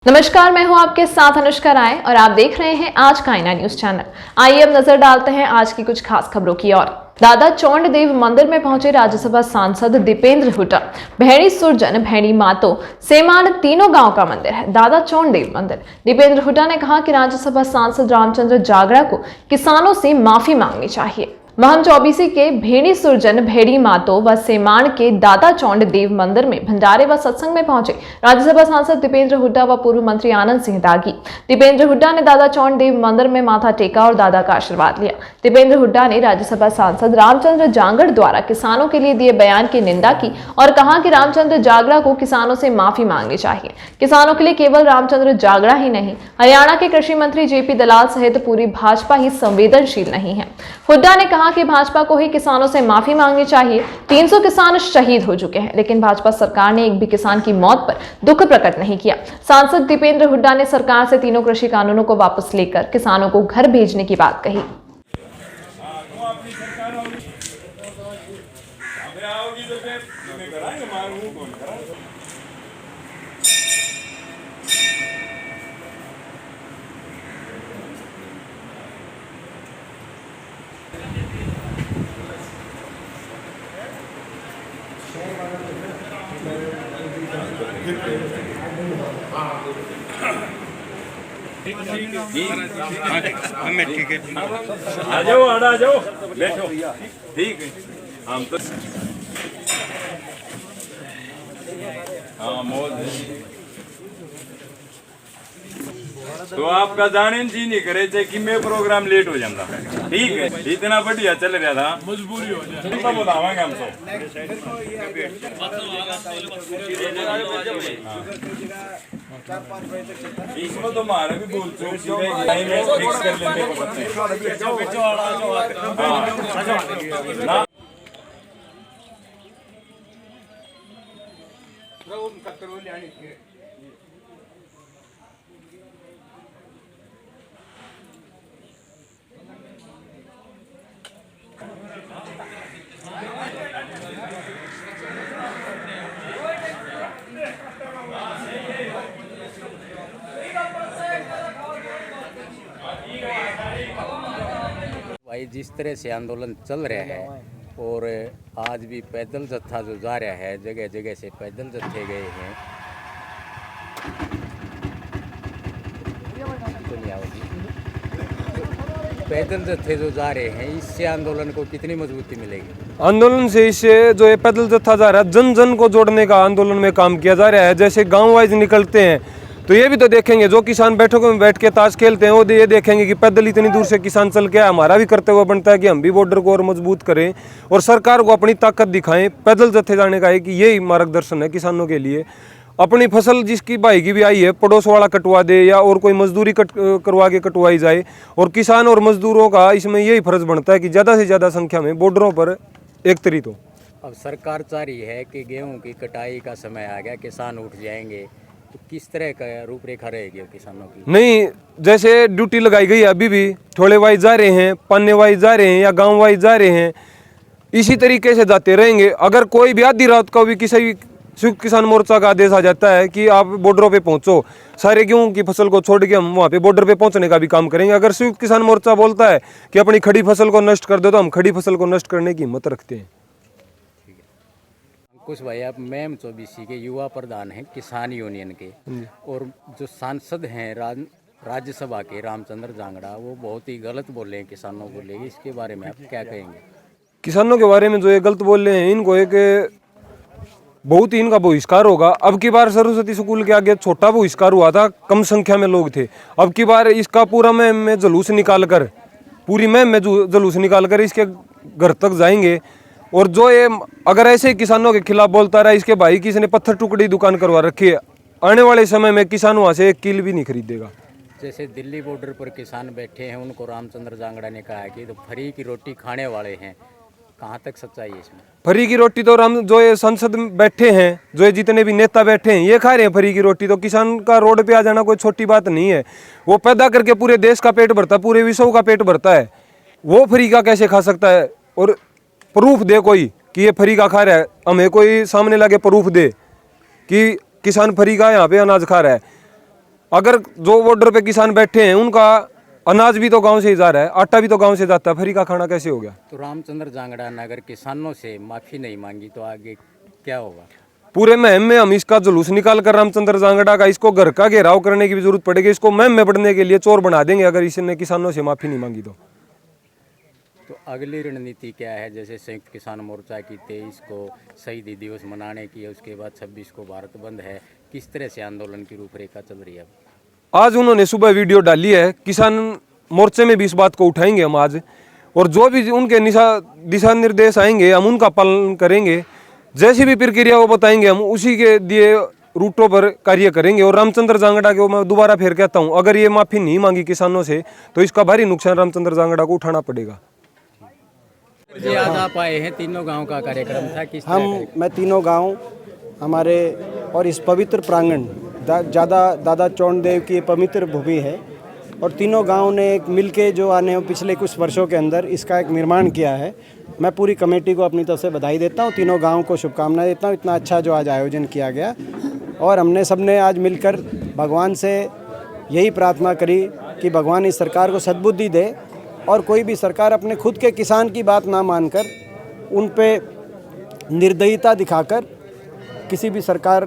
नमस्कार, मैं हूं आपके साथ अनुष्का राय और आप देख रहे हैं आज का आईना न्यूज चैनल। आइए अब नजर डालते हैं आज की कुछ खास खबरों की ओर। दादा चौंड देव मंदिर में पहुंचे राज्यसभा सांसद दीपेंद्र हुड्डा। भेड़ी सुरजन, भेड़ी मातो, सेमान तीनों गांव का मंदिर है दादा चौंड देव मंदिर। दीपेंद्र हुड्डा ने कहा कि राज्यसभा सांसद रामचंद्र जागड़ा को किसानों से माफी मांगनी चाहिए। महम चौबीसी के भेड़ी सुरजन, भेड़ी मातो व सेमान के दादा चौंड देव मंदिर में भंडारे व सत्संग में पहुंचे राज्यसभा सांसद दीपेंद्र हुड्डा व पूर्व मंत्री आनंद सिंह दागी। दीपेंद्र हुड्डा ने दादा चौंड देव मंदिर में माथा टेका और दादा का आशीर्वाद लिया। दीपेंद्र हुड्डा ने राज्यसभा सांसद रामचंद्र जांगड़ द्वारा किसानों के लिए दिए बयान की निंदा की और कहा कि रामचंद्र जागड़ा को किसानों से माफी मांगनी चाहिए। किसानों के लिए केवल रामचंद्र जागड़ा ही नहीं, हरियाणा के कृषि मंत्री जेपी दलाल सहित पूरी भाजपा ही संवेदनशील नहीं है। हुड्डा ने कहा कि भाजपा को ही किसानों से माफी मांगनी चाहिए। 300 किसान शहीद हो चुके हैं, लेकिन भाजपा सरकार ने एक भी किसान की मौत पर दुख प्रकट नहीं किया। सांसद दीपेंद्र हुड्डा ने सरकार से तीनों कृषि कानूनों को वापस लेकर किसानों को घर भेजने की बात कही। ठीक है, आ जाओ बैठो। ठीक है, हम तो हाँ मौज है। तो आपका जाने जी नहीं करे थे कि मैं प्रोग्राम लेट हो जाता। ठीक है, इतना बढ़िया चल रहा था, मजबूरी हो जाए तो बुलावांगे हम सब। इसमें तो हमारा भी बोल फिक्स कर लेते भाई जिस तरह से आंदोलन चल रहा है और आज भी पैदल जत्था जो जा रहा है, जगह जगह से पैदल जत्थे गए हैं। पैदल जत्थे जो जा रहे हैं, इससे आंदोलन को कितनी मजबूती मिलेगी? आंदोलन से इससे जो ये पैदल जत्था जा रहा है, जन जन को जोड़ने का आंदोलन में काम किया जा रहा है। जैसे गांव वाइज निकलते हैं तो ये भी तो देखेंगे, जो किसान बैठकों में बैठ के ताश खेलते हैं वो ये देखेंगे कि पैदल इतनी दूर से किसान चल के आया। हमारा भी कर्तव्य बनता है कि हम भी बॉर्डर को और मजबूत करें और सरकार को अपनी ताकत दिखाएं। पैदल जत्थे जाने का है कि यही मार्गदर्शन है किसानों के लिए। अपनी फसल जिसकी भाईगी भी आई है, पड़ोस वाला कटवा दे या और कोई मजदूरी करवा के कटवाई जाए। और किसान और मजदूरों का इसमें यही फर्ज बनता है कि ज़्यादा से ज़्यादा संख्या में बॉर्डरों पर एकत्रित हो। अब सरकार चाह रही है कि गेहूं की कटाई का समय आ गया, किसान उठ जाएंगे, तो किस तरह का रूपरेखा रहेगी किसानों की? नहीं, जैसे ड्यूटी लगाई गई है, अभी भी थोड़े वाइज जा रहे हैं, पाने वाइज जा रहे हैं या गांव वाइज जा रहे हैं, इसी तरीके से जाते रहेंगे। अगर कोई भी आधी रात को भी किसी संयुक्त किसान मोर्चा का आदेश आ जाता है कि आप बॉर्डरों पे पहुंचो, सारे गेहूं की फसल को छोड़ के हम वहाँ पे बॉर्डर पे पहुंचने का भी काम करेंगे। अगर संयुक्त किसान मोर्चा बोलता है कि अपनी खड़ी फसल को नष्ट कर दो, तो हम खड़ी फसल को नष्ट करने की हिम्मत रखते हैं। कुछ भाई, आप महम चौबीसी के युवा प्रधान हैं किसान यूनियन के, और जो सांसद हैं राज्यसभा के रामचंद्र जांगड़ा, वो बहुत ही गलत बोले हैं किसानों को लेकर। इसके बारे में आप क्या कहेंगे? किसानों के बारे में जो ये गलत बोल रहे हैं, इनको एक बहुत ही इनका बहिष्कार होगा। अब की बार सरस्वती स्कूल के आगे छोटा बहिष्कार हुआ था, कम संख्या में लोग थे। अब की बार इसका पूरा महम में जुलूस निकाल कर, पूरी महम में जुलूस निकाल कर इसके घर तक जाएंगे। और जो ये अगर ऐसे किसानों के खिलाफ बोलता रहा, इसके भाई किसी ने पत्थर टुकड़ी दुकान करवा रखी है, आने वाले समय में किसान वहाँ से एक कील भी नहीं खरीदेगा। जैसे दिल्ली बॉर्डर पर किसान बैठे हैं, उनको रामचंद्र जांगड़ा ने कहा कि तो फ्री की रोटी खाने वाले हैं, कहाँ तक सच्चाई है इसमें? फ्री की रोटी तो राम जो ये संसद में बैठे हैं, जो ये जितने भी नेता बैठे हैं, ये खा रहे हैं फ्री की रोटी। तो किसान का रोड पे आ जाना कोई छोटी बात नहीं है। वो पैदा करके पूरे देश का पेट भरता है, पूरे विश्व का पेट भरता है। वो फ्री का कैसे खा सकता है? और प्रूफ दे कोई कि ये फ्री का खा रहा है, हमें कोई सामने लगे प्रूफ दे कि किसान फ्री का यहाँ पे अनाज खा रहा है। अगर जो बॉर्डर पे किसान बैठे हैं उनका अनाज भी तो गांव से ही जा रहा है, आटा भी तो गांव से जाता है, फ्री का खाना कैसे हो गया? तो रामचंद्र जांगड़ा ने अगर किसानों से माफ़ी नहीं मांगी तो आगे क्या होगा? पूरे मुहिम में हम इसका जुलूस निकाल कर रामचंद्र जांगड़ा का इसको घर का घेराव करने की भी जरूरत पड़ेगी। इसको मुहिम में बढ़ने के लिए चोर बना देंगे अगर इसने किसानों से माफी नहीं मांगी तो अगली रणनीति क्या है? जैसे संयुक्त किसान मोर्चा की 23 को शहीदी दिवस मनाने की है, उसके बाद 26 को भारत बंद है, किस तरह से आंदोलन की रूपरेखा चल रही है? आज उन्होंने सुबह वीडियो डाली है, किसान मोर्चे में भी इस बात को उठाएंगे हम आज, और जो भी उनके दिशा निर्देश आएंगे हम उनका पालन करेंगे। जैसी भी प्रक्रिया वो बताएंगे हम उसी के दिए रूटों पर कार्य करेंगे। और रामचंद्र जांगड़ा को मैं दोबारा फिर कहता हूँ, अगर ये माफी नहीं मांगी किसानों से तो इसका भारी नुकसान रामचंद्र जांगड़ा को उठाना पड़ेगा। जी, आज आप आए हैं, तीनों गांव का कार्यक्रम था, किस तरह मैं तीनों गांव हमारे और इस पवित्र प्रांगण दादा चौंड देव की पवित्र भूमि है, और तीनों गांव ने एक मिलके जो आने पिछले कुछ वर्षों के अंदर इसका एक निर्माण किया है। मैं पूरी कमेटी को अपनी तरफ से बधाई देता हूं, तीनों गांव को शुभकामनाएं देता हूं। इतना अच्छा जो आज आयोजन किया गया, और हमने सबने आज मिलकर भगवान से यही प्रार्थना करी कि भगवान इस सरकार को सद्बुद्धि दे, और कोई भी सरकार अपने खुद के किसान की बात ना मानकर उन पे निर्दयता दिखाकर किसी भी सरकार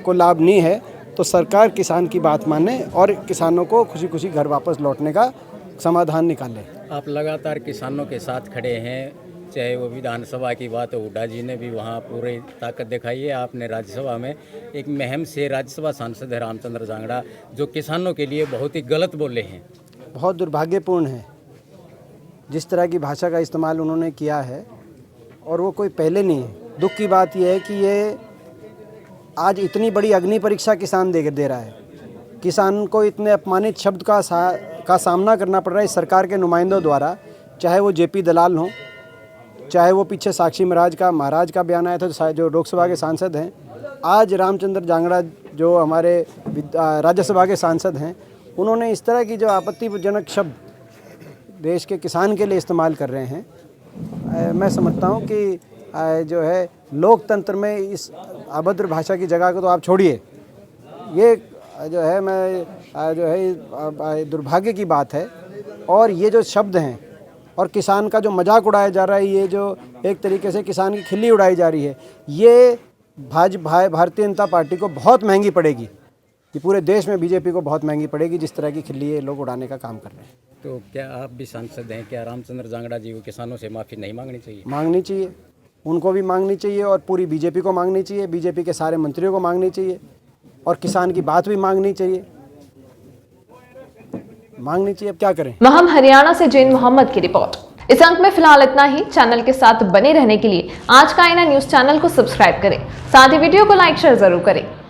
को लाभ नहीं है। तो सरकार किसान की बात माने और किसानों को खुशी खुशी घर वापस लौटने का समाधान निकाले। आप लगातार किसानों के साथ खड़े हैं, चाहे वो विधानसभा की बात हो, हुड्डा जी ने भी वहाँ पूरी ताकत दिखाई है। आपने राज्यसभा में एक मुहिम से राज्यसभा सांसद है रामचंद्र जांगड़ा, जो किसानों के लिए बहुत ही गलत बोले हैं। बहुत दुर्भाग्यपूर्ण है जिस तरह की भाषा का इस्तेमाल उन्होंने किया है, और वो कोई पहले नहीं है। दुख की बात यह है कि ये आज इतनी बड़ी अग्नि परीक्षा किसान दे रहा है। किसान को इतने अपमानित शब्द का सामना करना पड़ रहा है इस सरकार के नुमाइंदों द्वारा, चाहे वो जेपी दलाल हों, चाहे वो पीछे साक्षी महाराज का बयान आया था जो लोकसभा के सांसद हैं। आज रामचंद्र जांगड़ा जो हमारे राज्यसभा के सांसद हैं, उन्होंने इस तरह की जो आपत्तिजनक शब्द देश के किसान के लिए इस्तेमाल कर रहे हैं। मैं समझता हूं कि जो है लोकतंत्र में इस अभद्र भाषा की जगह को तो आप छोड़िए, ये जो है दुर्भाग्य की बात है। और ये जो शब्द हैं और किसान का जो मजाक उड़ाया जा रहा है, ये जो एक तरीके से किसान की खिल्ली उड़ाई जा रही है, ये भारतीय जनता पार्टी को बहुत महंगी पड़ेगी। ये पूरे देश में बीजेपी को बहुत महंगी पड़ेगी जिस तरह की खिल्ली ये लोग उड़ाने का काम कर रहे हैं। तो क्या आप भी सांसद हैं, क्या रामचंद्र जांगड़ा जी को किसानों से माफ़ी नहीं मांगनी चाहिए? मांगनी चाहिए, उनको भी मांगनी चाहिए, और पूरी बीजेपी को मांगनी चाहिए, बीजेपी के सारे मंत्रियों को मांगनी चाहिए, और किसान की बात भी मांगनी चाहिए। अब क्या करें। महम हरियाणा से जैन मोहम्मद की रिपोर्ट। इस अंक में फिलहाल इतना ही। चैनल के साथ बने रहने के लिए आज का आईना न्यूज चैनल को सब्सक्राइब करें, साथ ही वीडियो को लाइक शेयर जरूर करें।